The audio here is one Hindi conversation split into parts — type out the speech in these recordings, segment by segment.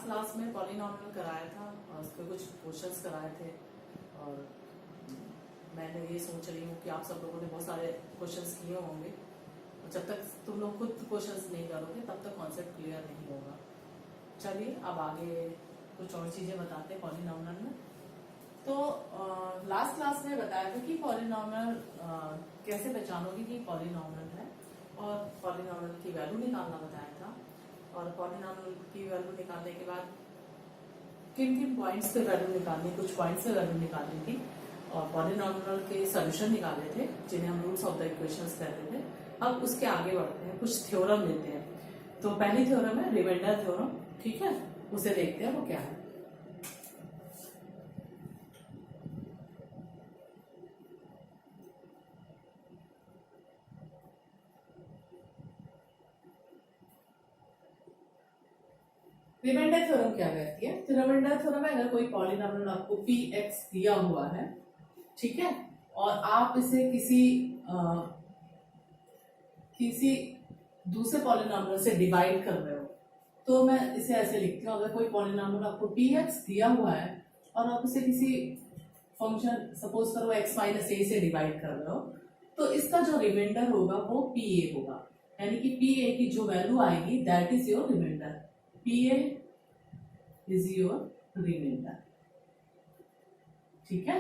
लास्ट क्लास में पॉलिनॉमियल कराया था और उसके कुछ क्वेश्चंस कराए थे और मैंने ये सोच रही हूँ कि आप सब लोगों ने बहुत सारे क्वेश्चंस किए होंगे और जब तक तुम लोग खुद क्वेश्चंस नहीं करोगे तब तक कॉन्सेप्ट क्लियर नहीं होगा। चलिए अब आगे कुछ और चीज़ें बताते हैं पॉलिनॉमियल में। तो लास्ट क्लास में बताया था कि पॉलिनॉमियल कैसे पहचानोगे कि पॉलिनॉमियल है और पॉलिनॉमियल की वैल्यू निकालना बताया था और पॉलिनॉमियल की वैल्यू निकालने के बाद किन किन पॉइंट्स पे वैल्यू निकालनी, कुछ पॉइंट्स पे वैल्यू निकालनी थी और पॉलिनॉमियल के सॉल्यूशन निकाले थे जिन्हें हम रूट्स ऑफ द इक्वेशंस कहते थे। अब उसके आगे बढ़ते हैं, कुछ थ्योरम लेते हैं। तो पहली थ्योरम है रिमाइंडर थ्योरम, ठीक है, उसे देखते हैं वो क्या है। रिमाइंडर थ्योरम क्या कहती है? तो रिमाइंडर थ्योरम है अगर कोई पॉलिनॉमियल आपको px दिया हुआ है, ठीक है, और आप इसे किसी दूसरे पॉलिनॉमियल से डिवाइड कर रहे हो तो मैं इसे ऐसे लिखती हूँ। अगर कोई पॉलिनॉमियल आपको px दिया हुआ है और आप इसे किसी फंक्शन सपोज करो x माइनस ए से डिवाइड कर रहे हो तो इसका जो रिमाइंडर होगा वो pa होगा, यानी कि pa की जो वैल्यू आएगी that is your reminder. pa is your reminder, ठीक है।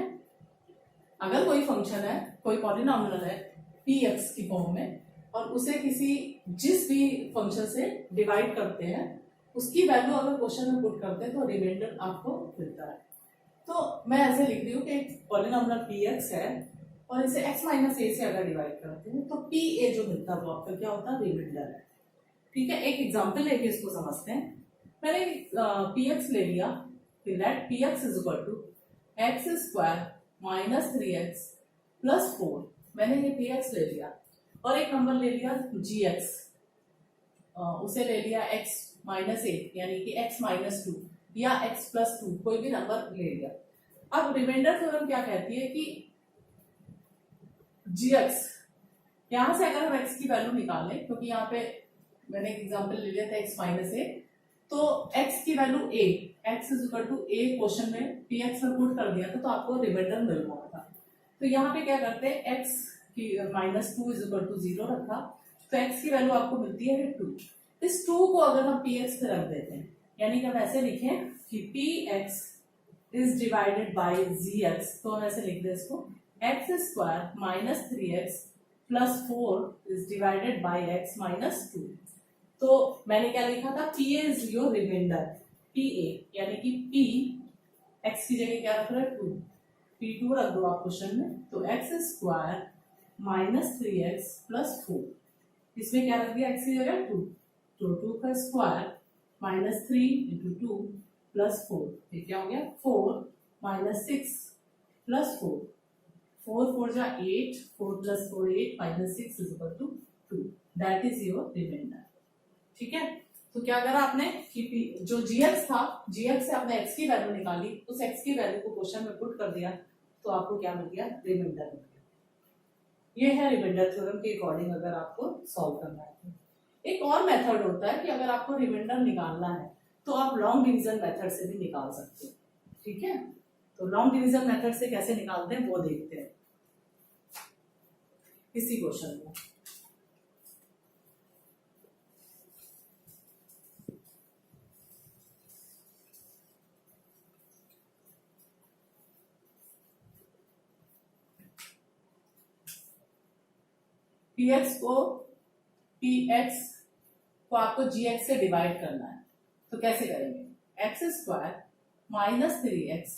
अगर कोई फंक्शन है, कोई पॉलिनॉमियल है px की फॉर्म में और उसे जिस भी फंक्शन से डिवाइड करते हैं उसकी वैल्यू अगर क्वेश्चन में पुट करते हैं तो रिमाइंडर आपको मिलता है। तो मैं ऐसे लिख रही हूँ कि एक पॉलिनॉमियल px है और इसे x माइनस ए से अगर डिवाइड करते हैं तो pa जो मिलता है वो आपका क्या होता है? रिमाइंडर है, ठीक है। एक एग्जांपल लेके इसको समझते हैं। मैंने px ले लिया, let px is equal to x square minus 3x plus 4। मैंने ये px ले लिया और एक नंबर ले लिया gx, उसे ले लिया x माइनस 8 यानी कि x माइनस 2 या x प्लस 2, कोई भी नंबर ले लिया। अब रिमाइंडर थ्योरम क्या कहती है कि gx, यहां से अगर हम x की वैल्यू निकालें, क्योंकि यहाँ पे मैंने एक एग्जांपल ले लिया था x माइनस ए, तो x की value a, x is equal to a question में px में पुट कर दिया था तो आपको रिमाइंडर मिल रहा था। तो यहाँ पे क्या करते हैं, x की माइनस 2 इज इक्वल टू 0 रखा तो x की वैल्यू आपको मिलती है 2। इस 2 को अगर हम px पे रख देते हैं, यानी कि हम ऐसे लिखें कि px is divided by gx, तो हम ऐसे लिख दें इसको x square minus 3x plus 4 is divided by x minus 2। तो मैंने क्या लिखा था, pa is your reminder, pa यानी कि p x की जगह क्या रख रहे हैं 2, p2 रख दो आप क्वेश्चन में, तो x square minus 3x plus 4, इसमें क्या रख दिया x की जगह 2, तो 2 का स्क्वायर माइनस 3 इंटू 2 प्लस 4, ये क्या हो गया 4 माइनस 6 प्लस 4, 4 4 जा 8, 4 plus 4 8 minus 6 is equal to 2, that is your reminder, ठीक है। तो क्या करा आपने कि जो gx था, gx से आपने x की वैल्यू निकाली, उस x की वैल्यू को क्वेश्चन में पुट कर दिया तो आपको क्या मिल गया? रिमाइंडर मिल गया। ये है रिमाइंडर थ्योरम के अकॉर्डिंग अगर आपको सॉल्व करना है। एक और मेथड होता है कि अगर आपको रिमाइंडर निकालना है तो आप लॉन्ग डिवीजन मेथड से भी निकाल सकते हो, ठीक है। तो लॉन्ग डिवीजन मेथड से कैसे निकालते हैं वो देखते हैं इसी क्वेश्चन में। px को आपको gx से डिवाइड करना है, तो कैसे करेंगे? X square minus 3x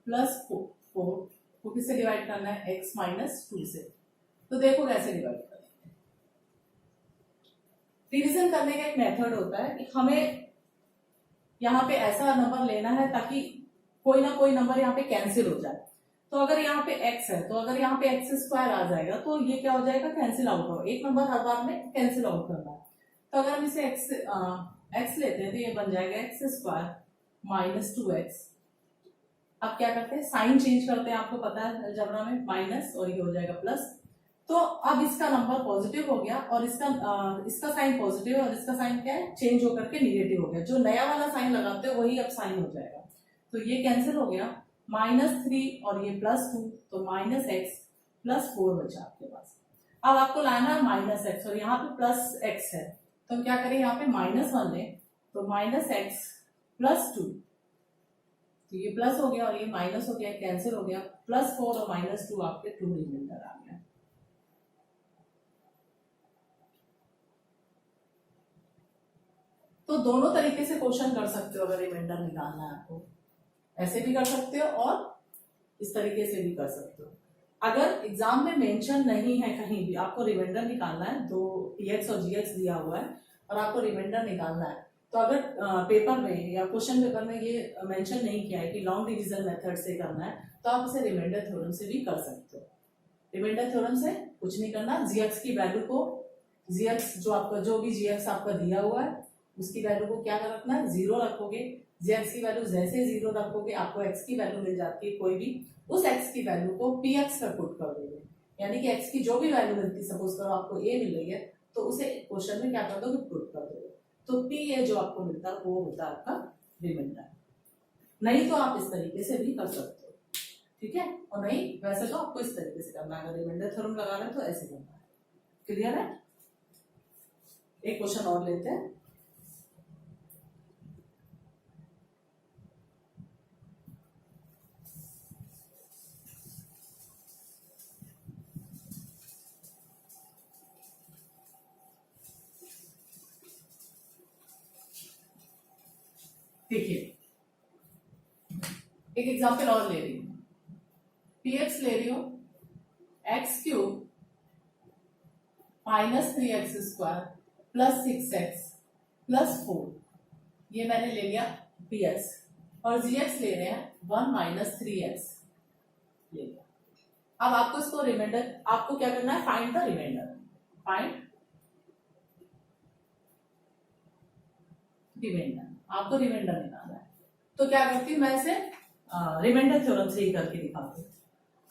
plus 4 को किससे डिवाइड करना है? x माइनस 2 से। तो देखो कैसे डिवाइड करेंगे। डिवीजन करने का एक मेथड होता है कि हमें यहाँ पे ऐसा नंबर लेना है ताकि कोई ना कोई नंबर यहाँ पे कैंसिल हो जाए। तो अगर यहाँ पे x है तो अगर यहाँ पे x स्क्वायर आ जाएगा तो ये क्या हो जाएगा? कैंसिल आउट हो, एक नंबर हर बार में कैंसिल आउट करना है। तो अगर हम इसे x लेते हैं तो ये बन जाएगा x स्क्वायर माइनस 2x। अब क्या करते हैं, साइन चेंज करते हैं, आपको पता है अलजेब्रा में माइनस और ये हो जाएगा प्लस। तो अब इसका नंबर पॉजिटिव हो गया और इसका साइन पॉजिटिव है और इसका साइन क्या है, चेंज होकर के निगेटिव हो गया। जो नया वाला साइन लगाते हो वही अब साइन हो जाएगा, तो ये कैंसिल हो गया। -3 और ये +2, तो -x +4 बचा आपके पास। अब आपको लाना है -x और यहाँ पे +x है, तो हम क्या करें, यहाँ पे -1 लें, तो -x +2, तो ये प्लस हो गया और ये माइनस हो गया, कैंसिल हो गया। +4 और -2 आपके 2 रिमाइंडर आ गया। तो दोनों तरीके से क्वेश्चन कर सकते हो, अगर रिमाइंडर निकालना है आपको, ऐसे भी कर सकते हो और इस तरीके से भी कर सकते हो। अगर एग्जाम में मेंशन नहीं है कहीं भी, आपको रिमाइंडर निकालना है, तो px और gx दिया हुआ है और आपको रिमाइंडर निकालना है, तो अगर पेपर में या क्वेश्चन पेपर में ये मेंशन नहीं किया है कि लॉन्ग डिवीजन मेथड से करना है, तो आप इसे रिमाइंडर थ्योरम से भी कर सकते हो। रिमाइंडर थ्योरम से कुछ नहीं करना, gx की वैल्यू को, gx जो भी gx आपका दिया हुआ है उसकी वैल्यू को क्या रखना है, 0 रखोगे। gx की वैल्यू जैसे 0 रखोगे आपको x की वैल्यू मिल जाती है कोई भी, उस x की वैल्यू को px पर पुट कर दोगे, यानी कि x की जो भी वैल्यू मिलती है, सपोज करो आपको a मिल रही है, तो उसे क्वेश्चन में क्या कर दोगे, पुट कर दोगे, तो p a जो आपको मिलता है वो होता है आपका रिमाइंडर। नहीं तो आप इस तरीके से भी कर सकते हो, ठीक है, और नहीं वैसे तो आपको इस तरीके से करना है। अगर रिमाइंडर थ्योरम लगा रहे हैं तो ऐसे करना है। क्लियर है? एक क्वेश्चन और लेते हैं। देखिए एक एग्जांपल और ले रही हूं, px ले रही हूं x³ -3x² +6x +4, ये मैंने ले लिया px, और gx ले रहे हैं 1 - 3x ले लिया। अब आपको इसको रिमाइंडर, आपको क्या करना है, find the reminder, find reminder, आपको रिमाइंडर निकालना है। तो क्या करती हूँ मैं इसे रिमाइंडर थ्योरम से ही करके दिखाती हूँ।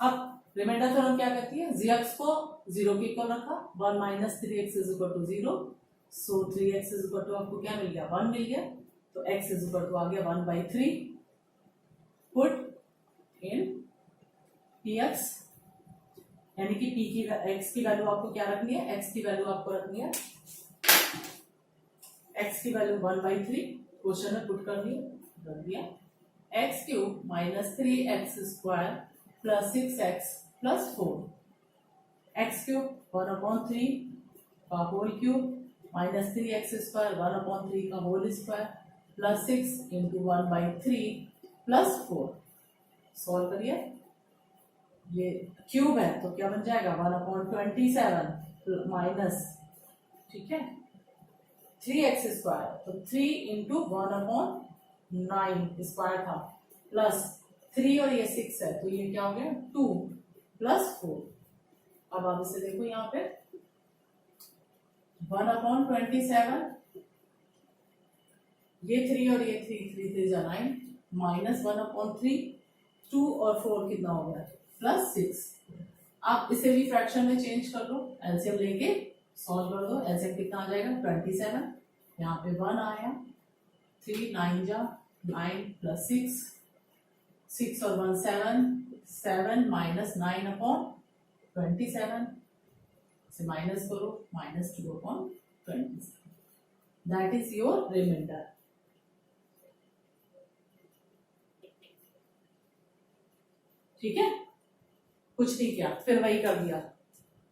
अब रिमाइंडर थ्योरम क्या कहती है, gx को 0 के इक्वल रखा, 1 - 3x = 0, सो 3x = आपको क्या मिल गया, 1 मिल गया, तो x = आ गया 1/3, पुट इन px, यानी कि p की x की वैल्यू आपको क्या रखनी है, x की वैल्यू आपको रखनी है, x की वैल्यू 1/3 क्वेश्चन में पुट करनी है, रख दिया। x³ -3x² +6x +4, x³ 1/3 का होल क्यूब -3x² 1/3 का होल स्क्वायर +6 × 1/3 +4, सॉल्व करिए। ये क्यूब है तो क्या बन जाएगा, 1/27 माइनस, ठीक है, 3x², तो 3 × 1/9 स्क्वायर था, प्लस 3 और ये 6 है, तो ये क्या हो गया 2 + 4। अब आप इसे देखो यहाँ पे 1/27, ये 3 और ये 3, 3 3 जा 9 माइनस 1/3, 2 और 4 कितना हो गया +6। आप इसे भी फ्रैक्शन में चेंज कर लो, एलसीएम लेके सॉल्व कर दो, एलसीएम कितना आ जाएगा 27, यहाँ पे 1 आया, 3 9 जा 9 + 6, 6 और 1 7, 7 - 9/27, से माइनस करो, -2/27, दैट इज योर रिमाइंडर। ठीक है, कुछ नहीं किया, फिर वही कर दिया,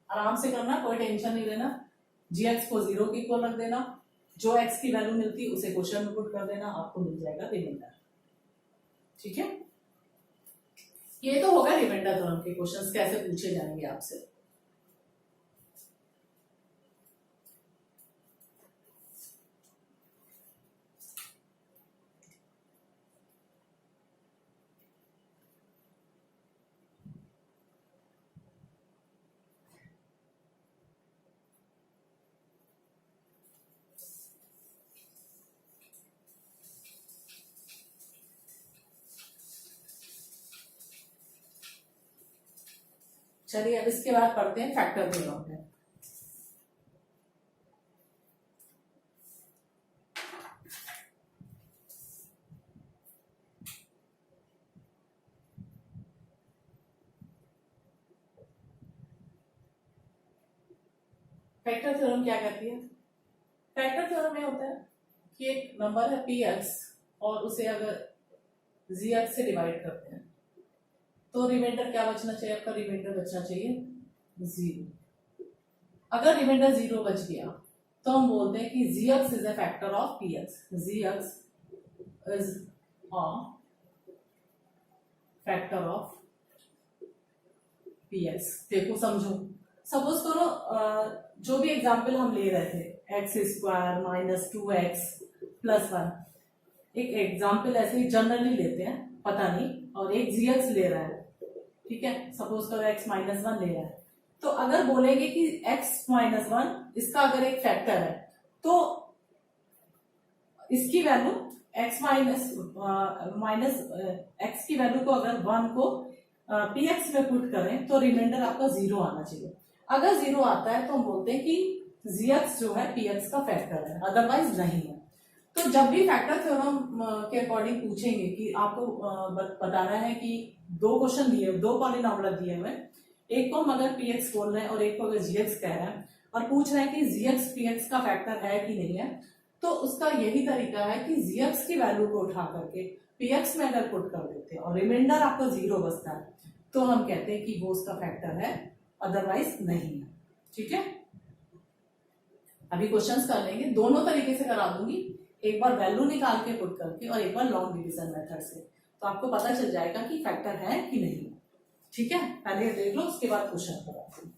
आराम से करना, कोई टेंशन नहीं लेना। gx को 0 के इक्वल रख देना, जो x की वैल्यू मिलती है उसे क्वेश्चन में पुट कर देना, आपको मिल जाएगा रिमाइंडर। ठीक है, ये तो होगा रिमाइंडर थ्योरम के क्वेश्चंस कैसे पूछे जाएंगे आपसे। चलिए अब इसके बाद पढ़ते हैं फैक्टर थ्योरम पे। फैक्टर थ्योरम क्या कहती है? फैक्टर थ्योरम में होता है कि एक नंबर है पी एक्स और उसे अगर जी एक्स से डिवाइड करते हैं तो रिमाइंडर क्या बचना चाहिए? आपका रिमाइंडर बचना चाहिए जीरो। अगर रिमाइंडर जीरो बच गया तो हम बोलते हैं कि G X is a factor of P X. G X is a factor of P X. देखो समझो, सपोज करो जो भी एग्जाम्पल हम ले रहे थे x square minus 2x plus 1, एक एग्जाम्पल ऐसे ही जनरली लेते हैं, पता नहीं, और एक जी एक्स ले रहा है, ठीक है, सपोज करो x माइनस 1 ले रहा है। तो अगर बोलेंगे कि x माइनस 1 इसका अगर एक फैक्टर है तो इसकी वैल्यू x माइनस x की वैल्यू को अगर 1 को px में पुट करें तो रिमाइंडर आपका जीरो आना चाहिए। अगर जीरो आता है तो हम बोलते हैं कि gx जो है px का फैक्टर है, अदरवाइज नहीं है। तो जब भी फैक्टर थ्योरम के अकॉर्डिंग पूछेंगे कि आपको बताना है कि दो क्वेश्चन दिए, दो पॉलिनॉमियल दिए हुए, एक को हम अगर px बोल रहे हैं और एक को अगर gx कह रहे हैं और पूछ रहे हैं कि gx px का फैक्टर है कि नहीं है, तो उसका यही तरीका है कि gx की वैल्यू को उठा करके px में अगर पुट कर देते हैं और रिमाइंडर आपका जीरो बचता है तो हम कहते हैं कि वो उसका फैक्टर है, अदरवाइज नहीं है। ठीक है, अभी क्वेश्चंस कर लेंगे, दोनों तरीके से करा दूंगी, एक बार वैल्यू निकाल के पुट करके और एक बार लॉन्ग डिवीजन मेथड से, तो आपको पता चल जाएगा कि फैक्टर है कि नहीं। ठीक है, पहले देख लो उसके बाद क्वेश्चन कराते हैं।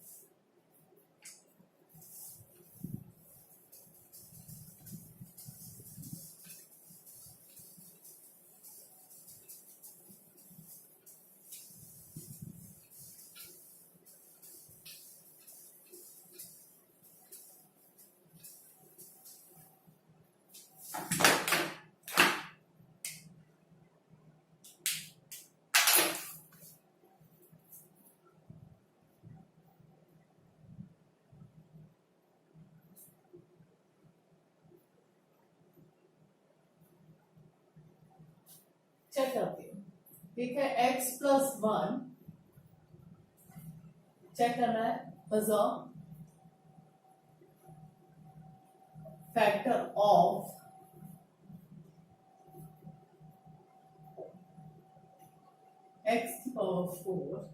चेक करती हूँ, ठीक है, x प्लस 1 चेक करना है is a factor of x की पावर 4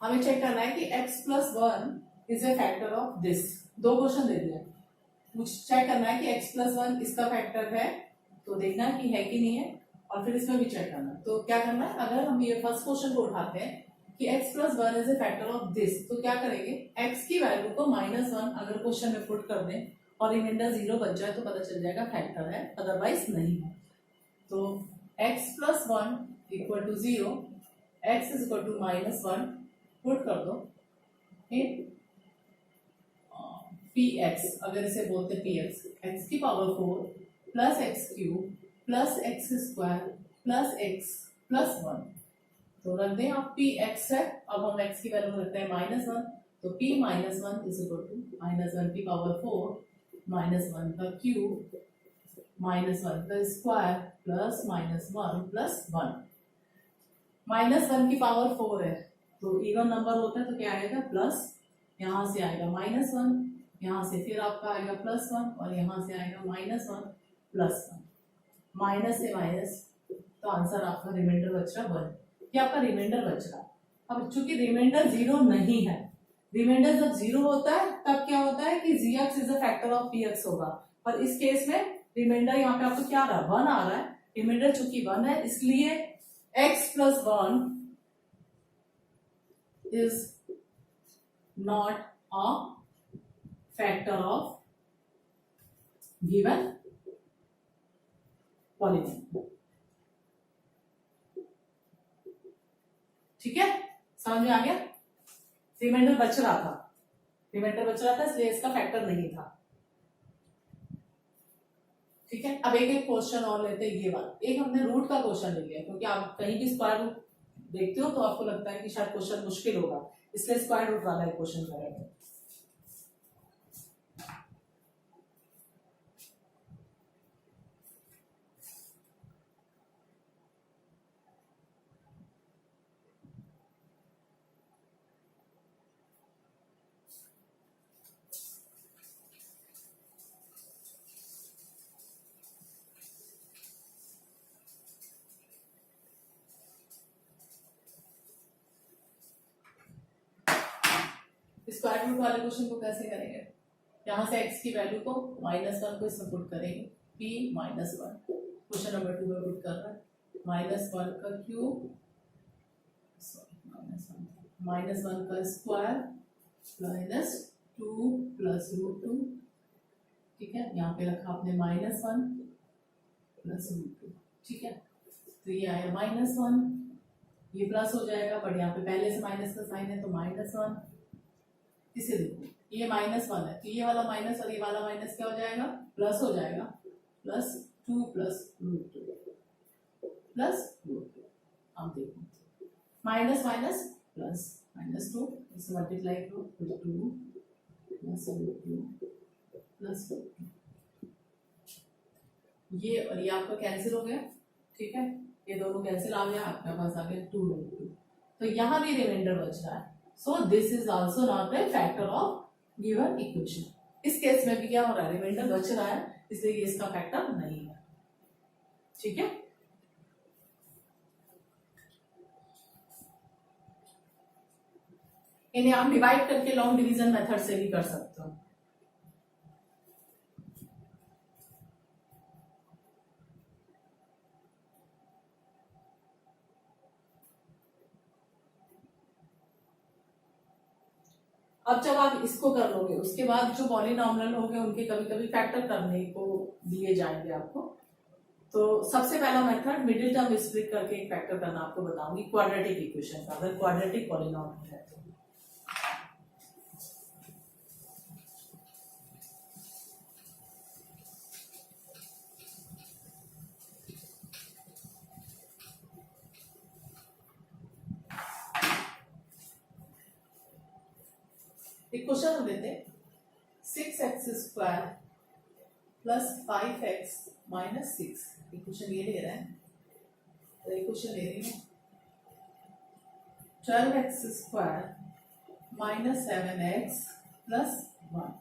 हमें चेक करना है कि x plus 1 is a factor of this. दो क्वेश्चन दे दिया, मुझे चेक करना है कि x प्लस 1 इसका फैक्टर है, तो देखना कि है कि नहीं है, और फिर इसमें भी चेक करना है। तो क्या करना है, अगर हम ये फर्स्ट क्वेश्चन को उठाते हैं कि x plus 1 is a factor of this, तो क्या करेंगे, x की वैल्यू को -1 अगर क्वेश्चन में पुट कर दें और रिमाइंडर जीरो बच जाए तो पता चल जाएगा फैक्टर है, अदरवाइज नहीं है। तो x plus 1 equal to 0, x is equal to -1 put कर दो इन पी एक्स, अगर इसे बोलते पी एक्स, एक्स की power 4 plus x cube plus x square plus x plus 1, तो रख दें आप पी एक्स है, अब हम एक्स की वैल्यू रखते हैं -1, तो p -1 इज इक्वल टू -1 की पावर 4 -1 का क्यूब -1 का स्क्वायर प्लस -1 प्लस 1। -1 की पावर 4 है तो इवन नंबर होता है तो क्या आएगा, प्लस, यहाँ से आएगा -1, यहाँ से फिर आपका आएगा +1 और यहाँ से आएगा -1 +1, माइनस से माइनस, तो आंसर आपका रिमाइंडर बच रहा 1, ये आपका रिमाइंडर बच रहा। अब चूंकि रिमाइंडर जीरो नहीं है, रिमाइंडर जब 0 होता है तब क्या होता है कि gx is a factor of px होगा, पर इस केस में रिमाइंडर यहाँ पे आपको क्या आ रहा है, 1 आ रहा है। रिमाइंडर चूंकि 1 है इसलिए x plus 1 is not a factor of given polynomial. ठीक है, समझ में आ गया। रिमाइंडर बच रहा था, रिमाइंडर बच रहा था इसलिए इसका फैक्टर नहीं था। ठीक है, अब एक एक क्वेश्चन और लेते हैं। ये वाला एक हमने रूट का क्वेश्चन ले लिया, क्योंकि आप कहीं भी स्क्वायर रूट देखते हो तो आपको लगता है कि शायद क्वेश्चन मुश्किल होगा, इसलिए स्क्वायर रूट वाला एक क्वेश्चन करेंगे। स्क्वायर रूट वाले क्वेश्चन को कैसे करेंगे, यहाँ से x की वैल्यू को -1 को इसमें पुट करेंगे, p -1 क्वेश्चन नंबर 2 में पुट कर रहा है, -1 का क्यूब -1 का स्क्वायर -2 प्लस √2। ठीक है, यहाँ पे रखा आपने -1 प्लस √2। ठीक है, तो ये आया -1, ये प्लस हो जाएगा, बट यहाँ पे पहले से माइनस का साइन है तो -1। इसे देखो ये -1 है तो ये वाला माइनस और ये वाला माइनस क्या हो जाएगा, प्लस हो जाएगा, +2 प्लस √2 प्लस √2। अब देखो माइनस माइनस प्लस -2 इसे मल्टीप्लाई करो तो 2 प्लस √2 प्लस √2, ये और ये आपका कैंसिल हो गया। ठीक है, ये दोनों कैंसिल आ गया, आपके पास आ गया 2√2, तो यहाँ भी रिमाइंडर बच रहा है। So this is also not a factor of given equation। इस केस में भी क्या हो रहा है, रिमाइंडर बच रहा है, इसलिए ये इसका फैक्टर नहीं है। ठीक है, इन्हें आप डिवाइड करके लॉन्ग डिवीजन मेथड से भी कर सकते हो। अब जब आप इसको कर लोगे उसके बाद जो पॉलिनॉमियल होंगे उनके कभी कभी फैक्टर करने को दिए जाएंगे आपको। तो सबसे पहला मेथड मिडिल टर्म स्प्लिट करके एक फैक्टर करना आपको बताऊंगी क्वाड्रेटिक इक्वेशन का, अगर क्वाड्रेटिक पॉलिनॉमियल है तो। एक क्वेश्चन हम लेते हैं 6x² प्लस 5x माइनस 6। एक क्वेश्चन ये ले रहा है, तो एक क्वेश्चन ले रही है 12x² माइनस 7x प्लस 1।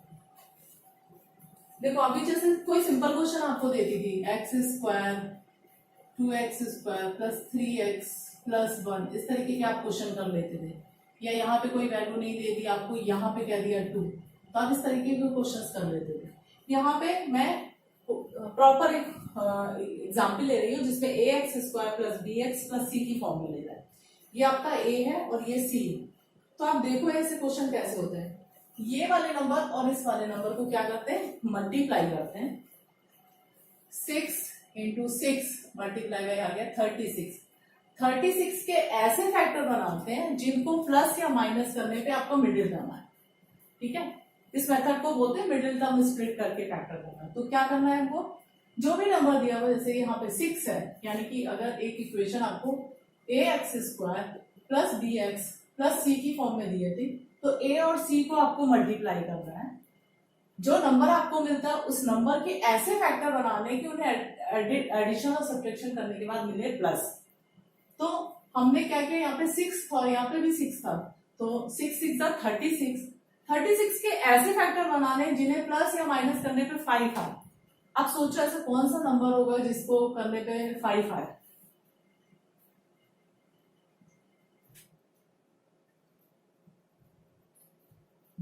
देखो अभी जैसे कोई सिंपल क्वेश्चन आपको देती थी x² 2x² plus 3x plus 1, इस तरीके के आप क्वेश्चन कर लेते थे, या यहाँ पे कोई वैल्यू नहीं दे दी आपको, यहाँ पे क्या दिया 2, तो आप इस तरीके के क्वेश्चंस कर लेते थे। यहाँ पे मैं प्रॉपर एक एग्जाम्पल ले रही हूँ जिसमें ax² plus bx plus c की फॉर्म में ले रहा है। ये आपका a है और ये c है, तो आप देखो ऐसे क्वेश्चन कैसे होते हैं, ये वाले नंबर और इस वाले नंबर को क्या करते हैं, मल्टीप्लाई करते हैं। 6 × 6 मल्टीप्लाई बाय आ गया 36। 36 के ऐसे फैक्टर बनाते हैं जिनको प्लस या माइनस करने पे आपको मिडिल टर्म आए। ठीक है, इस मेथड को बोलते हैं मिडिल टर्म स्प्लिट करके फैक्टर करना। तो क्या करना है हमको, जो भी नंबर दिया हुआ, जैसे यहाँ पे 6 है, यानी कि अगर एक इक्वेशन आपको ax² plus bx plus c की फॉर्म में दिए थे, तो a और c को आपको मल्टीप्लाई करना है। जो नंबर आपको मिलता है उस नंबर के ऐसे फैक्टर बनाने कि उन्हें एडिशन और सब्ट्रैक्शन करने के बाद मिले प्लस। तो हमने क्या किया, यहाँ पे 6 था, यहाँ पे भी 6 था, तो 6 6 जा 36। 36 के ऐसे फैक्टर बनाने जिन्हें प्लस या माइनस करने पे 5 आए। अब सोचो ऐसा कौन सा नंबर होगा जिसको करने पे 5 आए।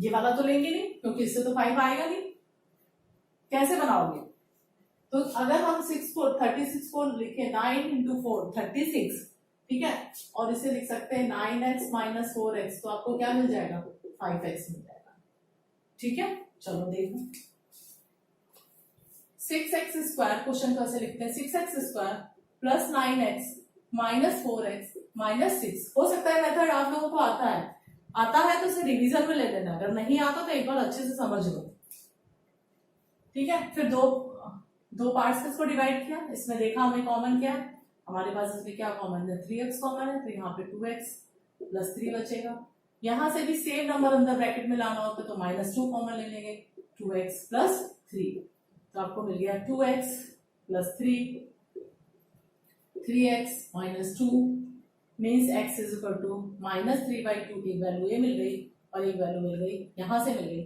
ये वाला तो लेंगे नहीं क्योंकि इससे तो 5 आएगा नहीं। कैसे बनाओगे? तो अगर हम 36 को लिखे 9 इंटू 4 36, ठीक है, और इसे लिख सकते हैं 9x माइनस 4x, तो आपको क्या मिल जाएगा? 5x मिल जाएगा। ठीक है, चलो देखो 6x स्क्वायर, क्वेश्चन कैसे लिखते हैं? 6x square plus 9x minus 4x minus 6। हो सकता है मेथड आप लोगों को आता है तो इसे रिवीजन में ले लेना, अगर नहीं आता तो एक बार अच्छे से समझ लो। ठीक है, फिर दो पार्ट्स में इसको डिवाइड किया, इसमें देखा हमें कॉमन क्या है, हमारे पास इसमें क्या कॉमन है? 3x कॉमन है, तो यहाँ पे 2x प्लस 3 बचेगा। यहां से भी सेम नंबर अंदर ब्रैकेट में लाना होता तो -2 कॉमन ले लेंगे, 2x प्लस 3, तो आपको मिल गया 2x plus 3x minus 2 means x is equal to -3/2। एक वैल्यू ये मिल गई और एक वैल्यू मिल गई, यहां से मिल गई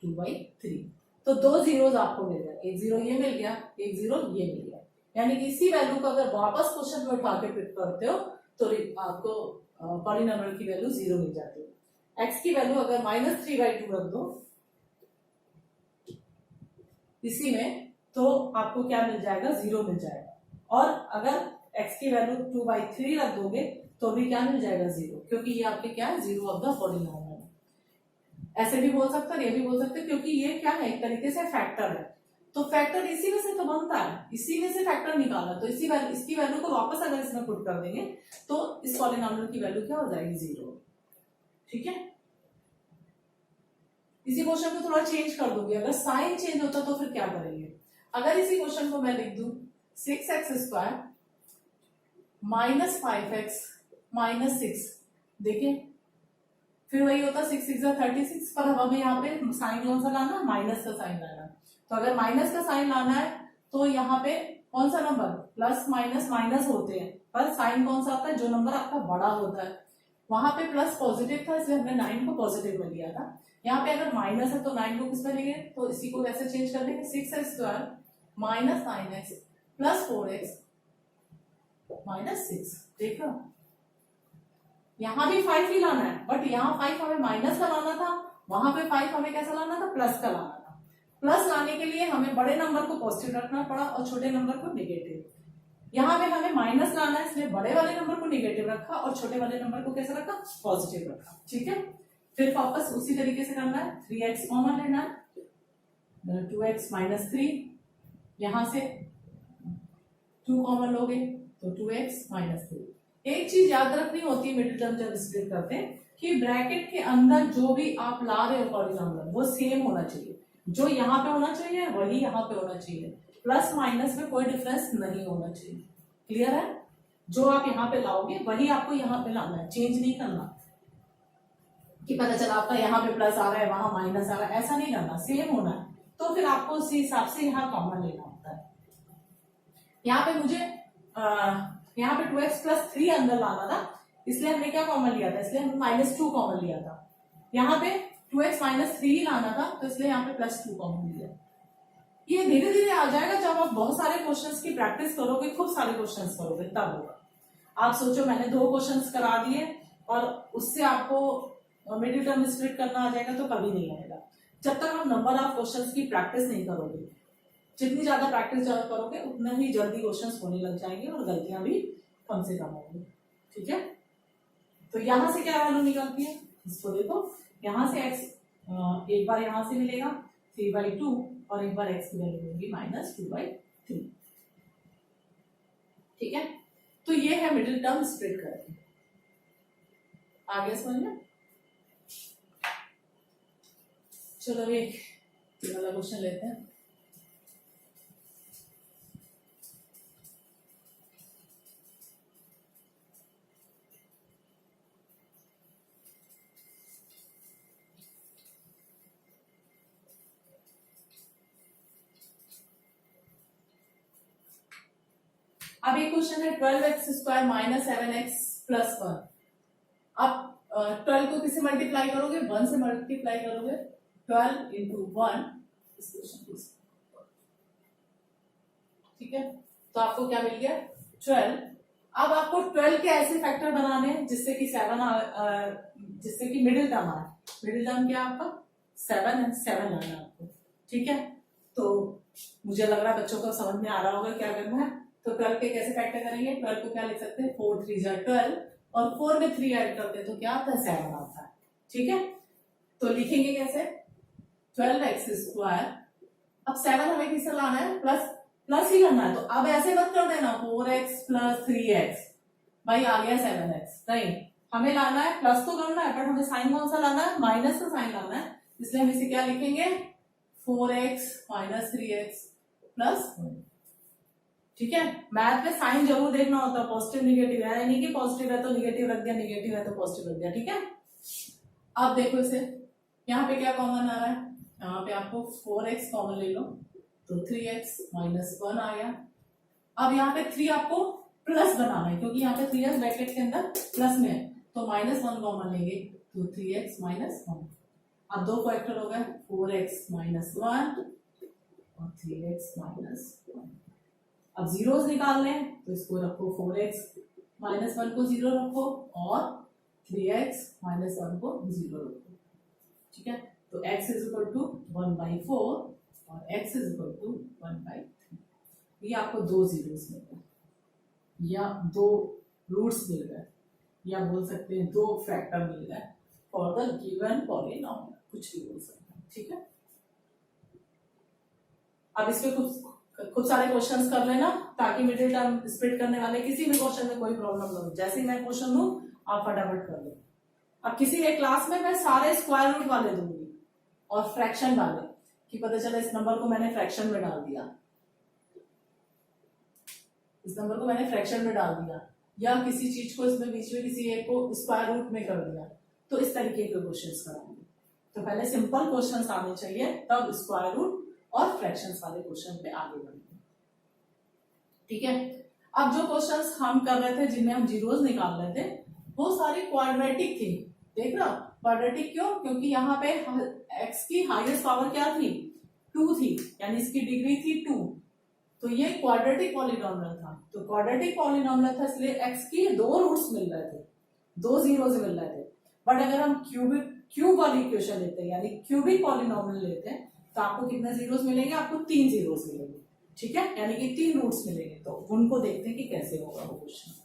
2/3। तो 2 जीरोस आपको मिल गए, एक जीरो ये मिल गया, एक जीरो ये मिल गया। यानी कि इसी वैल्यू को अगर वापस क्वेश्चन में उठा के पिक करते हो तो आपको पॉलिनोमियल की वैल्यू 0 मिल जाती है। x की वैल्यू अगर -3/2 रख दो इसी में, तो आपको क्या मिल जाएगा? 0 मिल जाएगा। और अगर x की वैल्यू 2/3 रख दोगे तो भी क्या मिल जाएगा? 0, क्योंकि ये आपके क्या है? 0 ऑफ द पॉलिनोमियल। ऐसे भी बोल सकते हैं, ये भी बोल सकते हैं, क्योंकि ये क्या है? एक तरीके से फैक्टर है, तो फैक्टर इसी में से तो बनता है, इसी में से फैक्टर निकाला, तो इसकी वैल्यू को वापस अगर इसमें पुट कर देंगे तो इस पॉलिनोमियल की वैल्यू क्या हो जाएगी? 0। ठीक है, इसी क्वेश्चन को थोड़ा चेंज कर दूंगी, अगर साइन चेंज होता तो फिर क्या करेंगे? अगर इसी क्वेश्चन को मैं लिख दूं 6x square minus 5x minus 6, देखिए फिर वही होता 6 6 36, पर हमें यहाँ पे साइन कौन सा लाना? माइनस का साइन लाना है। तो अगर माइनस का साइन लाना है तो यहाँ पे कौन सा नंबर? प्लस माइनस माइनस होते हैं, पर साइन कौन सा आता है? जो नंबर आपका बड़ा होता है। वहां पे प्लस पॉजिटिव था इसलिए हमने 9 को पॉजिटिव में लिया था। यहाँ पे अगर माइनस है तो 9 को किस में लेंगे? तो इसी को कैसे चेंज कर देंगे? 6x square minus 9x plus 4x minus 6। देखो यहाँ भी 5 ही लाना है, बट यहाँ 5 हमें माइनस का लाना था, वहां पे 5 हमें कैसा लाना था? प्लस का लाना था। प्लस लाने के लिए हमें बड़े नंबर को पॉजिटिव रखना पड़ा और छोटे नंबर को नेगेटिव। यहाँ पे हमें माइनस लाना है इसलिए बड़े वाले नंबर को नेगेटिव रखा और छोटे वाले नंबर को कैसे रखा? पॉजिटिव रखा। ठीक है, फिर वापस उसी तरीके से करना है, 3x कॉमन लेना है, 2x माइनस 3, यहां से 2 कॉमन लोगे तो 2x माइनस 3। एक चीज याद रखनी होती है मिडिल टर्म जब स्प्लिट करते हैं कि ब्रैकेट के अंदर जो भी आप ला रहे हो पॉलिनोमियल वो सेम होना चाहिए, जो यहाँ पे होना चाहिए वही यहाँ पे होना चाहिए, प्लस माइनस में कोई डिफरेंस नहीं होना चाहिए। क्लियर है? जो आप यहाँ पे लाओगे वही आपको यहाँ पे लाना है, चेंज नहीं करना कि पता चला आपका यहाँ पे प्लस आ रहा है वहां माइनस आ रहा है, ऐसा नहीं करना, सेम होना है। तो फिर आपको उसी हिसाब से यहाँ कॉमन लेना होता है। यहाँ पे मुझे यहाँ पे 2x प्लस 3 अंदर लाना था, इसलिए हमने क्या कॉमन लिया था? इसलिए हमने -2 कॉमन लिया था। यहाँ पे 2x माइनस 3 लाना था तो इसलिए यहाँ पे +2 कॉमन लिया। ये धीरे धीरे आ जाएगा जब आप बहुत सारे क्वेश्चंस की प्रैक्टिस करोगे, खूब सारे क्वेश्चंस करोगे तब होगा। आप सोचो मैंने 2 क्वेश्चंस करा दिए और उससे आपको मिडिल टर्म स्प्लिट करना आ जाएगा तो कभी नहीं आएगा जब तक आप नंबर ऑफ क्वेश्चंस की प्रैक्टिस नहीं करोगे। जितनी ज्यादा प्रैक्टिस करोगे उतना ही जल्दी क्वेश्चंस होने लग जाएंगे और गलतियां भी कम से कम होंगी। ठीक है, तो यहां से क्या वैल्यू निकलती है इसको देखो, यहां से x एक बार यहां से मिलेगा 3/2 और एक बार x की वैल्यू मिलेगी -2/3। ठीक है, तो ये है मिडिल टर्म स्प्लिट करके। आगे समझ में? चलो एक वाला क्वेश्चन लेते हैं। अब एक क्वेश्चन है 12x square minus 7x plus 1। आप 12 को किससे मल्टीप्लाई करोगे? 1 से मल्टीप्लाई करोगे, 12 इंटू 1 इस क्वेश्चन को। ठीक है, तो आपको क्या मिल गया? 12। अब आपको 12 के ऐसे फैक्टर बनाने हैं जिससे कि 7 जिससे कि मिडिल टर्म आए। मिडिल टर्म क्या आपका 7 है, 7 लाना है आपको। ठीक है, तो मुझे लग रहा है बच्चों को समझ में आ रहा होगा क्या करना है। तो 12 के कैसे फैक्टर करेंगे, 12 को क्या लिख सकते हैं, 4 3 जा 12 और 4 में 3 ऐड करते हैं तो क्या आता है, 7 आता है। ठीक है, तो लिखेंगे कैसे, 12x स्क्वायर। अब 7 हमें किससे लाना है, प्लस प्लस ही करना है, तो अब ऐसे मत कर देना 4x प्लस 3x, भाई आ गया 7x, नहीं हमें लाना है प्लस तो करना है, बट हमें साइन कौन सा लाना है, माइनस का साइन लाना है, इसलिए हम इसे क्या लिखेंगे, 4x माइनस 3x प्लस 1। ठीक है, मैथ में साइन जरूर देखना होता है, पॉजिटिव निगेटिव है, यानी कि पॉजिटिव है तो निगेटिव रख दिया, निगेटिव है तो पॉजिटिव रख दिया। ठीक है, अब देखो इसे, यहाँ पे क्या कॉमन आ रहा है, यहाँ पे आपको 4x कॉमन ले लो तो 3x माइनस 1 आ गया। अब यहाँ पे 3 आपको प्लस बनाना है, क्योंकि यहाँ पे 3x ब्रैकेट के अंदर प्लस में है, तो माइनस 1 कॉमन लेंगे तो 3x माइनस 1। अब दो फैक्टर हो गए, 4x माइनस 1 और 3x माइनस 1। अब जीरोस निकालने हैं तो इसको रखो, 4x माइनस 1 को 0 रखो और 3x माइनस 1 को 0 रखो। ठीक है, तो x इज इक्वल टू 1/4 और x इज इक्वल टू 1/3। ये आपको दो जीरोस मिल गए या दो रूट्स मिल गए या बोल सकते हैं दो फैक्टर मिल गए फॉर द गिवन पॉलिनॉमियल, कुछ भी बोल सकते हैं। ठीक है, अब इसके कुछ सारे क्वेश्चंस कर लेना ताकि मिडिल टर्म स्प्लिट करने वाले किसी भी क्वेश्चन में कोई प्रॉब्लम ना हो। जैसे ही मैं क्वेश्चन लूं आप फटाफट कर लो। अब किसी एक क्लास में मैं सारे स्क्वायर रूट वाले दूंगी और फ्रैक्शन वाले, कि पता चला इस नंबर को मैंने फ्रैक्शन में डाल दिया, इस नंबर को मैंने फ्रैक्शन में डाल दिया, या किसी चीज को इसमें बीच में किसी एक को स्क्वायर रूट में कर दिया, तो इस तरीके के क्वेश्चंस कराएंगे। तो पहले सिंपल क्वेश्चंस आने चाहिए, तब स्क्वायर रूट और फ्रैक्शंस वाले क्वेश्चन पे आगे बढ़ेंगे। ठीक है, अब जो क्वेश्चंस हम कर रहे थे जिनमें हम जीरोस निकाल रहे थे वो सारी क्वाड्रेटिक थी। देख रहा, क्वाड्रेटिक क्यों, क्योंकि यहाँ पे x की हाईएस्ट पावर क्या थी, 2 थी, यानी इसकी डिग्री थी 2, तो ये क्वाड्रेटिक पॉलिनॉमियल था। तो क्वाड्रेटिक पॉलिनॉमियल था इसलिए x की दो रूट्स मिल रहे थे, दो जीरोस मिल रहे थे। बट अगर हम क्यूब वाली इक्वेशन लेते हैं यानी क्यूबिक पॉलिनॉमियल लेते हैं तो आपको कितने जीरोस मिलेंगे, आपको 3 जीरोस मिलेंगे। ठीक है, यानी कि 3 रूट्स मिलेंगे। तो उनको देखते हैं कि कैसे होगा वो क्वेश्चन।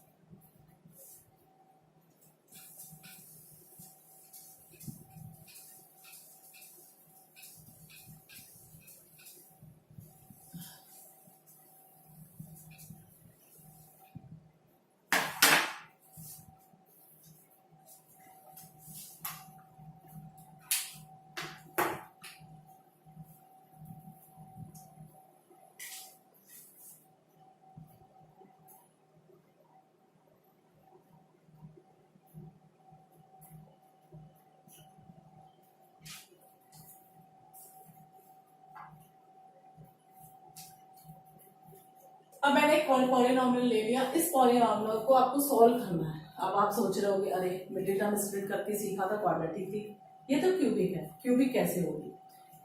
अब मैंने एक पॉलिनॉमियल ले लिया, इस पॉलिनॉमियल को आपको सॉल्व करना है। अब आप सोच रहे होगे अरे मिडिल टर्म स्प्लिट करके सीखा था, क्वाड्रेटिक थी, ये तो क्यूबिक है, क्यूबिक कैसे होगी।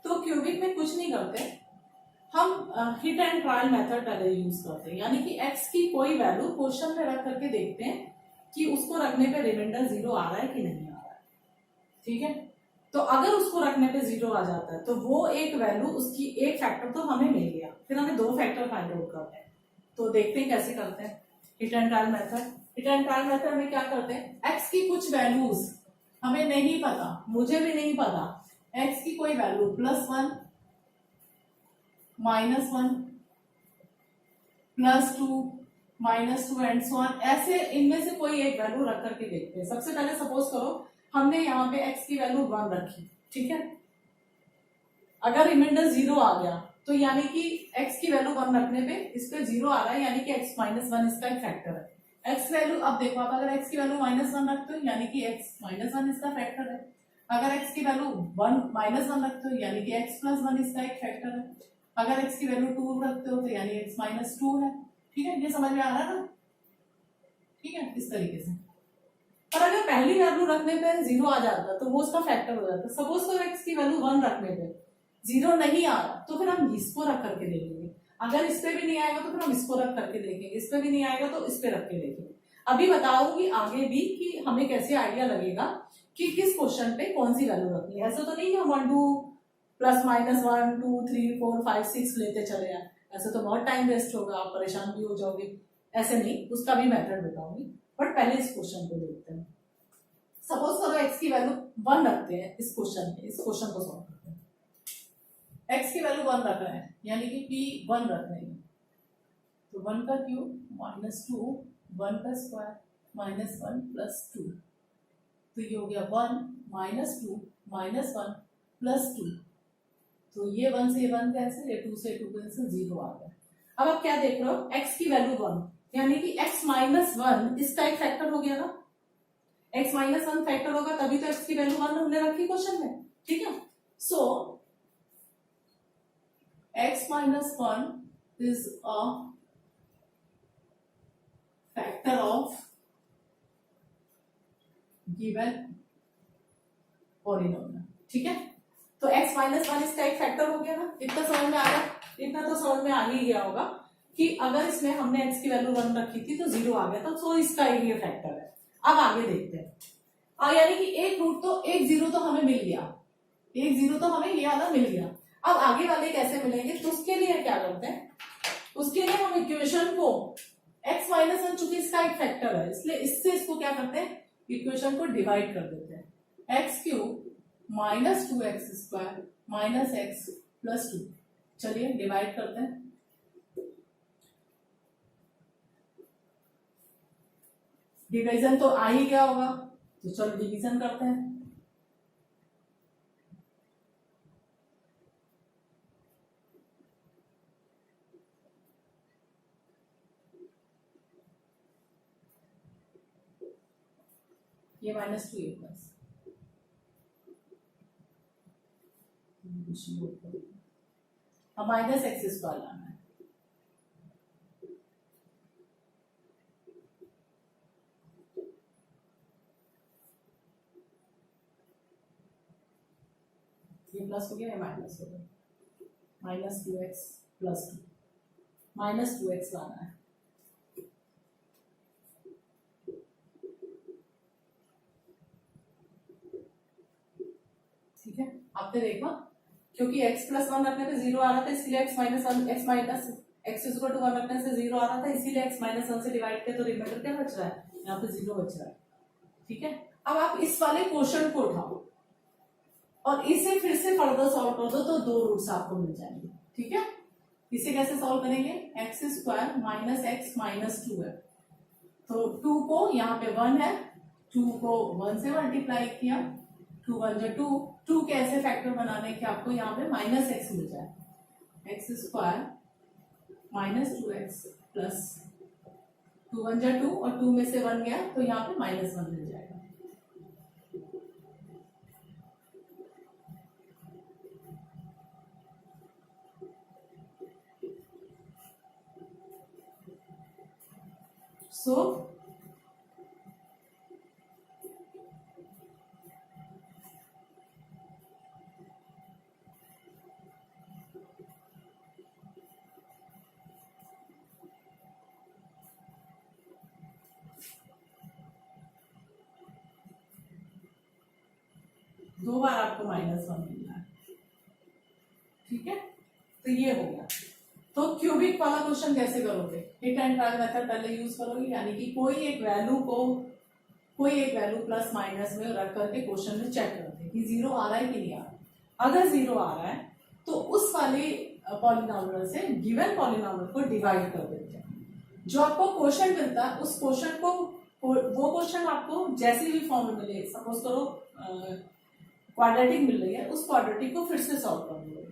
तो क्यूबिक में कुछ नहीं करते, हम हिट एंड ट्रायल मेथड पहले यूज करते हैं, यानी कि x की कोई वैल्यू क्वेश्चन में रख करके देखते हैं कि उसको रखने पे रिमाइंडर 0 आ रहा है कि नहीं आ रहा है। ठीक है, तो अगर उसको रखने पे 0 आ जाता है तो वो एक वैल्यू, उसकी एक फैक्टर तो हमें मिल गया, फिर हमें दो फैक्टर फाइंड आउट करते हैं। तो देखते हैं कैसे करते हैं hit and trial method. Hit and trial method में क्या करते हैं, x की कुछ वैल्यूज हमें नहीं पता, मुझे भी नहीं पता, x की कोई वैल्यू +1 -1 +2 -2 एंड सो ऑन, ऐसे इनमें से कोई एक वैल्यू रख करके देखते हैं। सबसे पहले सपोज करो हमने यहाँ पे x की वैल्यू 1 रखी, ठीक है, अगर रिमाइंडर 0 आ गया तो यानी कि x की वैल्यू 1 रखने पे इस पे 0 आ रहा है, यानी कि x -1 इसका एक फैक्टर है। x वैल्यू, अब देखो आप अगर x की वैल्यू -1 रखते हो यानी कि x -1 इसका फैक्टर है, अगर x की वैल्यू 1 -1 रखते हो यानी कि x +1 इसका एक फैक्टर है, अगर x की वैल्यू 2 रखते हो तो यानी x -2 है। ठीक है, ये समझ में आ रहा है ना। ठीक है, इस तरीके से। और अगर पहली वैल्यू रखने पे 0 आ जाता तो वो उसका फैक्टर हो जाता। सपोज करो x की वैल्यू 1 रखने पे 0 नहीं आ रहा तो फिर हम इसको रख करके देखेंगे, अगर इस पे भी नहीं आएगा तो फिर हम इसको रख करके देखेंगे, इस पे भी नहीं आएगा तो इस पे रख के देखेंगे। अभी बताऊंगी आगे भी कि हमें कैसे आइडिया लगेगा कि किस क्वेश्चन पे कौन सी वैल्यू रखनी है। ऐसा तो नहीं है 1 2 प्लस माइनस 1 2 3 4 5 6 लेते चले जाए, ऐसे तो बहुत टाइम वेस्ट होगा, आप परेशान भी हो जाओगे। ऐसे नहीं, उसका भी मेथड बताऊंगी, बट पहले इस क्वेश्चन को देखते हैं। सपोज करो x की वैल्यू 1 रखते हैं इस क्वेश्चन में, इस क्वेश्चन को सॉल्व करते हैं। x की वैल्यू 1 रख रहे हैं, यानी कि p 1 रख रहे हैं, तो 1 का क्यूब माइनस 2 1 का स्क्वायर माइनस 1 प्लस 2, तो ये हो गया 1 माइनस 2 माइनस 1 प्लस 2, तो ये 1 से 1 कैंसिल, ये 2 से 2 कैंसिल, 0 आ गया। अब आप क्या देख रहे हो, x की वैल्यू 1, यानी कि x माइनस 1 इसका एक फैक्टर हो गया ना, x माइनस 1 फैक्टर होगा तभी तो x की वैल्यू 1 हमने रखी क्वेश्चन में, ठीक है। सो x minus 1 is a factor of given polynomial, ठीक है। तो x माइनस 1 इसका एक फैक्टर हो गया ना, इतना समझ में आ रहा है, इतना तो समझ में आ ही गया होगा कि अगर इसमें हमने x की वैल्यू 1 रखी थी तो 0 आ गया था, तो इसका ये फैक्टर है। अब आगे देखते हैं, यानी कि एक रूट तो एक जीरो तो हमें मिल गया, एक जीरो तो हमें ये वाला मिल गया। अब आगे वाले कैसे मिलेंगे, तो उसके लिए क्या करते हैं, उसके लिए हम इक्वेशन को x माइनस 1 चूंकि इसका एक फैक्टर है, इसलिए इससे इसको क्या करते हैं, इक्वेशन को डिवाइड कर देते हैं। X cube minus 2x square minus x plus 2, चलिए डिवाइड करते हैं। डिवीजन तो आ ही गया होगा, तो चलो डिवीजन करते हैं। ये माइनस 2 ये प्लस, अब माइनस एक्स स्क्वायर लाना है, ये प्लस हो गया, ये माइनस हो गया, minus 2x plus 2, minus 2x लाना है। ठीक है, आपने देखा क्योंकि x प्लस 1 रखने पे 0 आ रहा था, इसलिए x minus 1 x minus x equal to 1 रखने से 0 आ रहा था, इसीलिए x माइनस 1 से डिवाइड किया तो रिमाइंडर क्या बच रहा है, यहाँ पे 0 बच रहा है। ठीक है, अब आप इस वाले क्वेश्चन को उठाओ और इसे फिर से फर्दर सॉल्व कर दो, तो 2 रूट्स आपको मिल जाएंगे। ठीक है, इसे कैसे सॉल्व करेंगे, x square minus x minus 2 है, तो 2 को यहाँ पे 1 है, 2 को 1 से मल्टीप्लाई किया, 2 1 जा 2, 2 के ऐसे फैक्टर बनाने के आपको यहाँ पे माइनस एक्स मिल जाए, x square minus 2x plus 2 1 जा 2 और 2 में से 1 गया तो यहाँ पे माइनस 1 मिल जाएगा। सो दो बार आपको माइनस 1 मिलना है। ठीक है, तो ये हो गया। तो क्यूबिक वाला क्वेश्चन कैसे करोगे, हिट एंड ट्राई मेथड पहले यूज करोगे, यानी कि कोई एक वैल्यू प्लस माइनस में रख करके क्वेश्चन में चेक करते कि 0 आ रहा है कि नहीं आ रहा। अगर 0 आ रहा है तो उस वाले पॉलिनोमियल से गिवन पॉलिनोमियल को डिवाइड कर देते हैं। जो आपको क्वेश्चन मिलता है उस क्वेश्चन को, वो क्वेश्चन आपको जैसी भी फॉर्म में मिले, सपोज करो क्वाड्रेटिक मिल रही है, उस क्वाड्रेटिक को फिर से सॉल्व कर लो,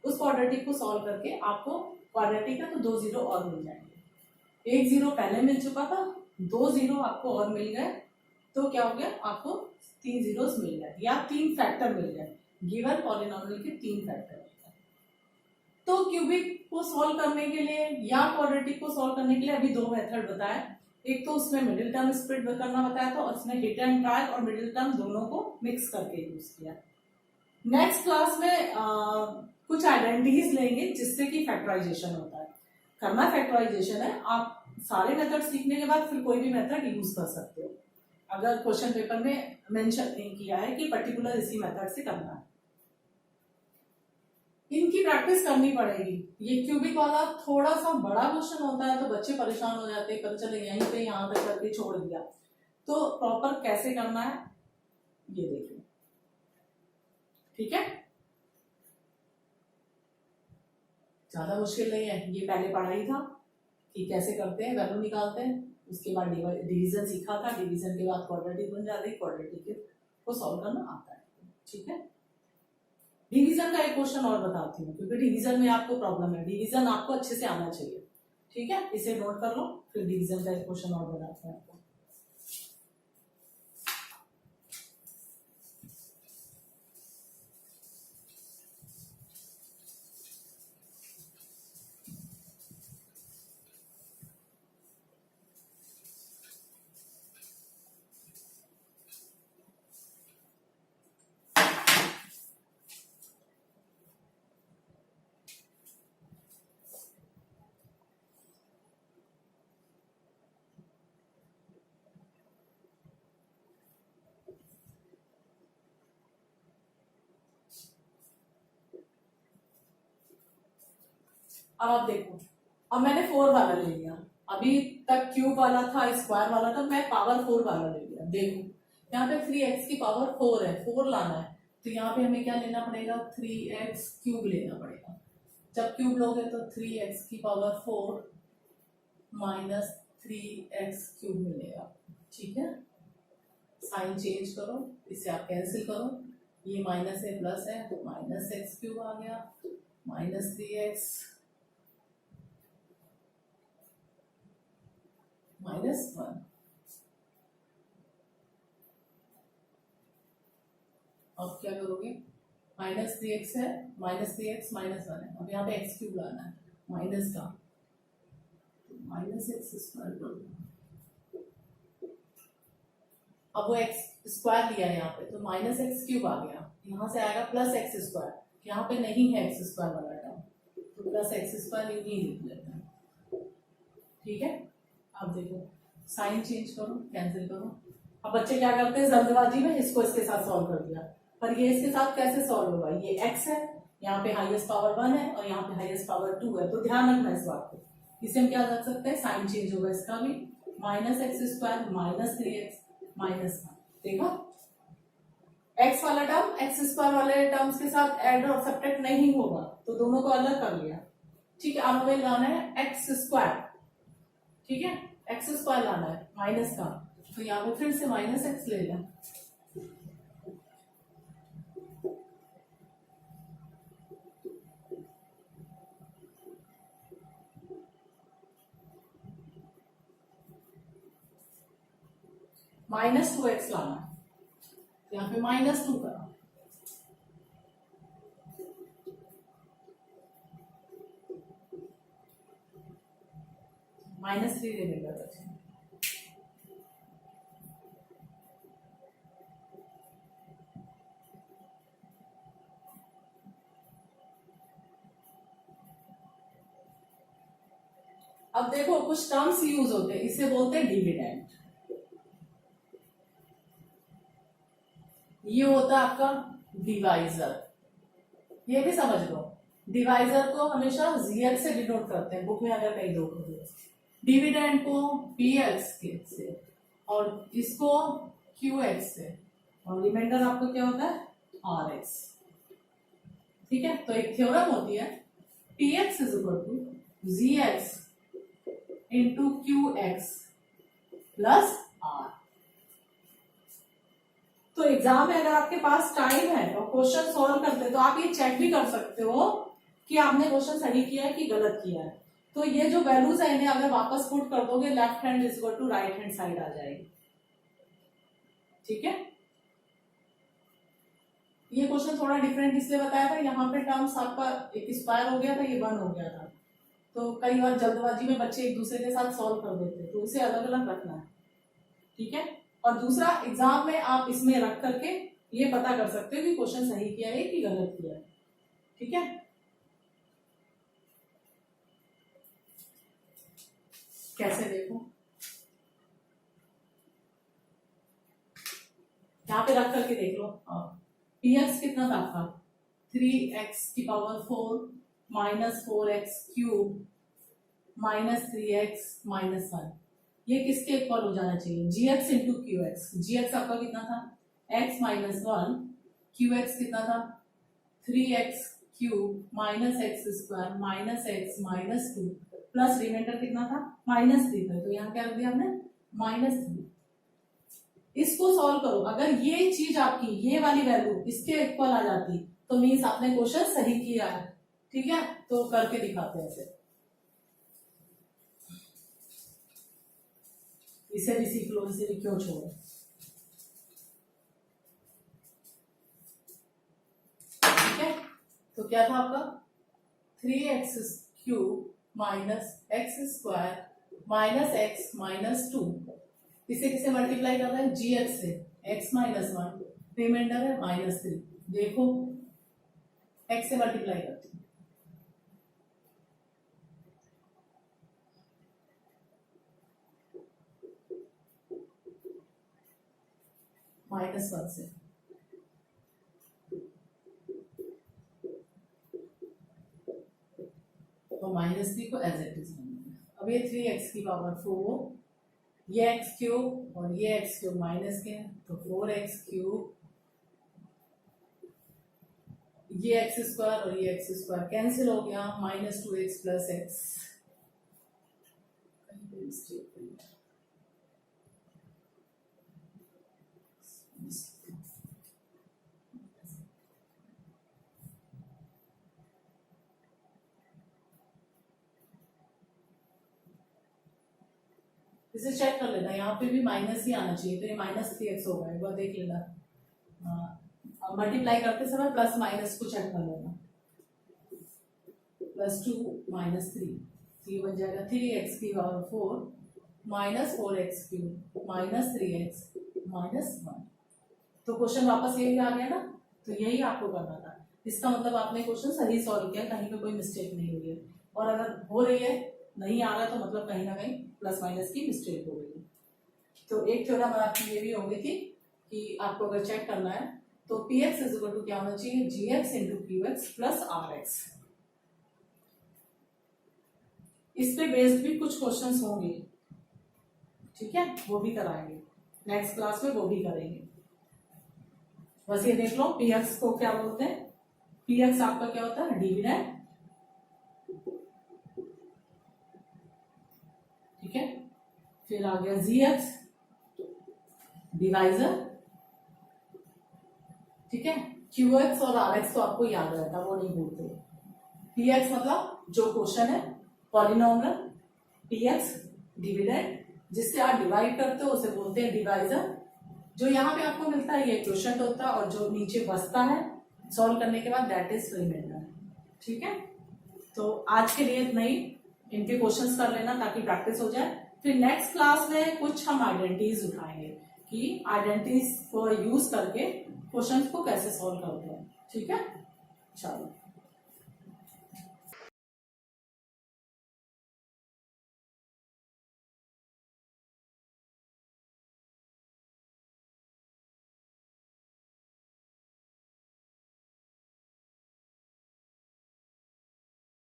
उस क्वाड्रेटिक को सॉल्व करके आपको क्वाड्रेटिक है तो 2 जीरो और मिल जाएंगे। 1 जीरो पहले मिल चुका था, 2 जीरो आपको और मिल गए, तो क्या हो गया, आपको 3 जीरोस मिल गए या 3 फैक्टर मिल गए, गिवन पॉलिनोमियल के 3 फैक्टर। तो क्यूबिक को सॉल्व करने के लिए या क्वाड्रेटिक को सॉल्व करने के लिए अभी 2 मेथड बताया, एक तो उसमें मिडिल टर्म स्प्लिट करना बताया था और उसमें हिट एंड ट्राई और मिडिल टर्म दोनों को मिक्स करके यूज किया। नेक्स्ट क्लास में कुछ आइडेंटिटीज लेंगे जिससे कि फैक्टराइजेशन होता है। करना फैक्टराइजेशन है, आप सारे मेथड सीखने के बाद फिर कोई भी मेथड यूज कर सकते हो। अगर क्वेश्चन पेपर में मेंशन नहीं किया है कि पर्टिकुलर इसी मेथड से करना है। इनकी प्रैक्टिस करनी पड़ेगी। ये क्यूबिक वाला थोड़ा सा बड़ा क्वेश्चन होता है तो बच्चे परेशान हो जाते हैं, कर चले यहीं पे यहाँ तक करके छोड़ दिया। तो प्रॉपर कैसे करना है ये देखिए, ठीक है। ज्यादा मुश्किल नहीं है, ये पहले पढ़ा ही था कि कैसे करते हैं, वैल्यू निकालते हैं। उसके बाद डिवीजन सीखा था, डिवीजन के बाद क्वाड्रेटिक बन जाती है, क्वाड्रेटिक को सॉल्व करना आता है, ठीक है। डिवीजन का एक क्वेश्चन और बताती हूँ, क्योंकि डिवीजन में आपको प्रॉब्लम है, डिवीजन आपको अच्छे से आना चाहिए, ठीक है। इसे नोट कर लो, फिर डिवीजन का एक क्वेश्चन और बताते हैं आपको। अब आप देखो, अब मैंने 4 वाला ले लिया, अभी तक क्यूब वाला था, स्क्वायर वाला था, मैं पावर 4 वाला ले लिया। देखो यहाँ पे 3x की पावर 4 है, 4 लाना है, तो यहाँ पे हमें क्या लेना पड़ेगा, 3x क्यूब लेना पड़ेगा। जब क्यूब लोगे तो 3x की पावर 4 माइनस 3x क्यूब मिलेगा, ठीक है। साइन चेंज करो, इसे आप कैंसिल करो, ये माइनस है प्लस है तो माइनस एक्स क्यूब आ गया, माइनस 3x माइनस 1। अब क्या करोगे, माइनस 3x है, माइनस 3x माइनस 1 है, अब यहाँ पे एक्स क्यूब लाना है माइनस का, माइनस एक्स स्क्वायर करो। अब वो एक्स स्क्वायर लिया है यहाँ पे, तो माइनस एक्स क्यूब आ गया, यहाँ से आएगा प्लस एक्स स्क्वायर, यहाँ पे नहीं है एक्स स्क्वायर वाला टर्म, तो प्लस एक्स स्क्वायर यही लिख लेते हैं, ठीक है। अब देखो साइन चेंज करो, कैंसिल करो। अब बच्चे क्या करते हैं, जल्दबाजी में इसको इसके साथ सॉल्व कर दिया, पर ये इसके साथ कैसे सॉल्व होगा, ये x है, यहाँ पे हाईएस्ट पावर 1 है और यहाँ पे हाईएस्ट पावर 2 है, तो ध्यान रखना इस बात को। इसे हम क्या रख सकते हैं, साइन चेंज होगा इसका भी, minus x square minus 3x minus 1। देखो x वाला टर्म एक्स स्क्वायर वाले टर्म्स के साथ ऐड और सब्ट्रैक्ट नहीं होगा, तो दोनों को अलग कर लिया, ठीक है। अब हमें लाना है एक्स स्क्वायर, ठीक है, एक्स स्क्वायर लाना है माइनस का, तो यहाँ पे फिर से माइनस एक्स ले लें, माइनस 2x लाना है, यहाँ पे माइनस 2 करा, माइनस 3 ले लेगा बच्चे। अब देखो कुछ टर्म्स यूज होते हैं, इसे बोलते हैं डिविडेंड। ये होता है आपका डिवाइजर, ये भी समझ लो, डिवाइजर को हमेशा जीएक्स से डिनोट करते हैं, बुक में अगर कहीं लोग, डिविडेंड को पीएक्स के से और इसको क्यूएक्स से, और रिमाइंडर आपको क्या होता है आरएक्स, ठीक है। तो एक थ्योरम होती है, p x is equal to g x into q x plus r. तो एग्जाम में अगर आपके पास टाइम है और क्वेश्चन सॉल्व करते हैं तो आप ये चेक भी कर सकते हो कि आपने क्वेश्चन सही किया है कि गलत किया है। तो ये जो वैल्यूज है इन्हें अगर वापस पुट कर दोगे, left hand is equal to right hand side आ जाएगी, ठीक है। ये क्वेश्चन थोड़ा डिफरेंट इसलिए बताया था, यहाँ पे टर्म्स आपका एक स्क्वायर हो गया था, ये 1 हो गया था, तो कई बार जल्दबाजी में बच्चे एक दूसरे के साथ सॉल्व कर देते हैं, तो इसे अलग अलग रखना है, ठीक है। और दूसरा एग्जाम में आप इसमें रख करके ये पता कर सकते हो कि क्वेश्चन सही किया है कि गलत किया है, ठीक है। कैसे देखो, यहाँ पे रख करके देख लो। पी एक्स कितना था आपका 3x की power 4 minus 4x cube minus 3x minus 1, ये किसके इक्वल हो जाना चाहिए G X into Q x. G x आपका कितना था x माइनस 1, क्यू एक्स कितना था 3x cube minus x square minus x minus 2 plus reminder कितना था -3 था, तो यहाँ क्या रख दिया हमने -3। इसको सॉल्व करो, अगर ये चीज आपकी ये वाली वैल्यू इसके इक्वल आ जाती तो मीन्स आपने क्वेश्चन सही किया है। ठीक है, तो करके दिखाते हैं ऐसे, इसे भी सीख लो, इसे भी क्यों छोड़ो। ठीक है, तो क्या था आपका 3x cube minus x square minus x minus 2, इसे किसे मल्टीप्लाई कर रहे हैं जी एक्स से, x माइनस 1, रिमाइंडर है -3। देखो x से मल्टीप्लाई करते हैं, -1 से, तो -3 को एज इट इज। अब ये 3x की पावर 4, ये x क्यूब और ये x क्यूब माइनस के, तो 4x क्यूब, ये x स्क्वायर और ये x स्क्वायर कैंसिल हो गया, -2x प्लस एक्स। इसे चेक कर लेना, यहाँ पे भी माइनस ही आना चाहिए, तो ये -3x होगा, एक बार देख लेना। मल्टीप्लाई करते समय प्लस माइनस को चेक कर लेना, +2 -3, तो ये बन जाएगा 3x की power 4 minus 4x cube minus 3x minus 1। तो क्वेश्चन वापस यही आ गया ना, तो यही आपको करना था। इसका मतलब आपने क्वेश्चन सही सॉल्व किया, कहीं पे कोई मिस्टेक नहीं हुई है, और अगर हो रही है नहीं आ रहा तो मतलब कहीं ना कहीं प्लस माइनस की मिस्टेक हो गई है। तो एक थ्योरम आपकी ये भी हो गई थी कि आपको अगर चेक करना है तो P X is equal to क्या होना चाहिए G X into Q X plus R X. इस पे बेस्ड भी कुछ क्वेश्चंस होंगे, ठीक है, वो भी कराएंगे नेक्स्ट क्लास में, वो भी करेंगे। बस ये देख लो पी एक्स को क्या बोलते हैं, पी एक्स आपका क्या होता है डिविडेंड, ठीक है। फिर आ गया जी एक्स डिवाइजर, ठीक है। क्यू एक्स और आर एक्स तो आपको याद रहता, वो नहीं भूलते। पी एक्स मतलब जो क्वेश्चन है पॉलिनोमियल, पी एक्स डिविडेंड, जिससे आप डिवाइड करते हो उसे बोलते हैं डिवाइजर। जो यहाँ पे आपको मिलता है ये क्वेश्चन होता है, और जो नीचे बचता है सॉल्व करने के बाद दैट इज रिमाइंडर, ठीक है। तो आज के लिए इतना ही, इनके क्वेश्चंस कर लेना ताकि प्रैक्टिस हो जाए। फिर नेक्स्ट क्लास में कुछ हम आइडेंटिटीज उठाएंगे कि आइडेंटिटीज को यूज करके क्वेश्चंस को कैसे सॉल्व करते हैं, ठीक है। चलो।